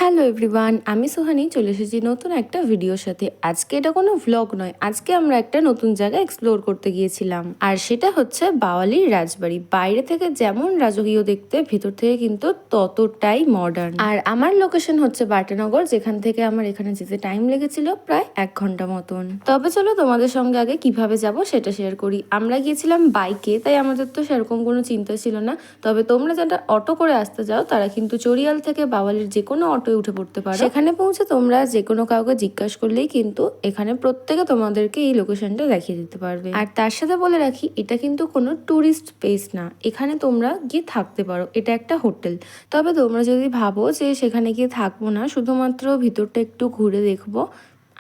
Hello everyone, আমি সোহানি চলে এসেছি নতুন একটা ভিডিওর সাথে। আজকে এটা কোনো ভ্লগ নয়, আজকে আমরা একটা নতুন জায়গা এক্সপ্লোর করতে গিয়েছিলাম। আর সেটা হচ্ছে বাওয়ালির রাজবাড়ি। বাইরে থেকে যেমন রাজকীয় দেখতে, ভিতর থেকে কিন্তু ততটাই মডার্ন। আর আমার লোকেশন হচ্ছে বাটানগর, যেখান থেকে আমার এখানে যেতে টাইম লেগেছিল প্রায় 1 ঘন্টা মতন। তবে চলো তোমাদের সঙ্গে আগে কিভাবে যাব সেটা শেয়ার করি। আমরা গিয়েছিলাম বাইকে, তাই আমাদের তো সেরকম কোনো চিন্তা ছিল না। তবে তোমরা যারা অটো করে আসতে যাও তারা কিন্তু চড়িয়াল থেকে বাওয়ালির যে কোনো অটোয় উঠে পড়তে পারো। সেখানে পৌঁছে তোমরা যে কোনো কাউকে জিজ্ঞাসা করলেই কিন্তু এখানে প্রত্যেকে তোমাদেরকে এই লোকেশনটা দেখিয়ে দিতে পারবে। আর তার সাথে বলে রাখি, এটা কিন্তু কোনো টুরিস্ট প্লেস না, এখানে তোমরা গিয়ে থাকতে পারো, এটা একটা হোটেল। তবে তোমরা যদি ভাবো যে সেখানে গিয়ে থাকবো না, শুধুমাত্র ভিতরটা একটু ঘুরে দেখবো,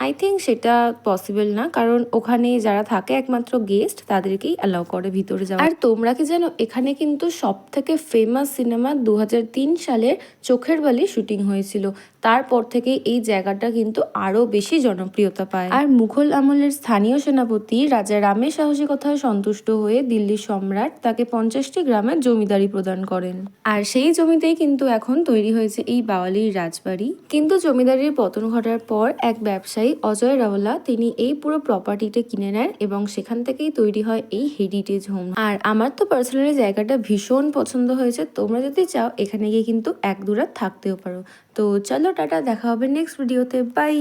আই থিঙ্ক সেটা পসিবল না, কারণ ওখানে যারা থাকে একমাত্র গেস্ট, তাদেরকেই অ্যালাউ করে ভিতরে যাওয়া। আর তোমরা কি জানো, এখানে কিন্তু সব থেকে ফেমাস সিনেমা 2003 সালের চোখের বালি শুটিং হয়েছিল। তারপর থেকে এই জায়গাটা কিন্তু আরো বেশি জনপ্রিয়তা পায়। আর মুঘল আমলের স্থানীয় সেনাপতি রাজা রামের সাহসিকতায় সন্তুষ্ট হয়ে দিল্লির সম্রাট তাকে 50টি গ্রামের জমিদারি প্রদান করেন। আর সেই জমিতেই কিন্তু এখন তৈরি হয়েছে এই বাওয়ালির রাজবাড়ি। কিন্তু জমিদারির পতন ঘটার পর এক ব্যবসায়ী অজয় রাওলা তিনি এই পুরো প্রপার্টিটা কিনে নেন এবং সেখান থেকেই তৈরি হয় এই হেরিটেজ হোম। আর আমার তো পার্সোনালি জায়গাটা ভীষণ পছন্দ হয়েছে। তোমরা যদি চাও এখানে গিয়ে কিন্তু 1-2 রাত থাকতেও পারো। তো চলো টাটা, দেখা হবে নেক্সট ভিডিওতে, বাই।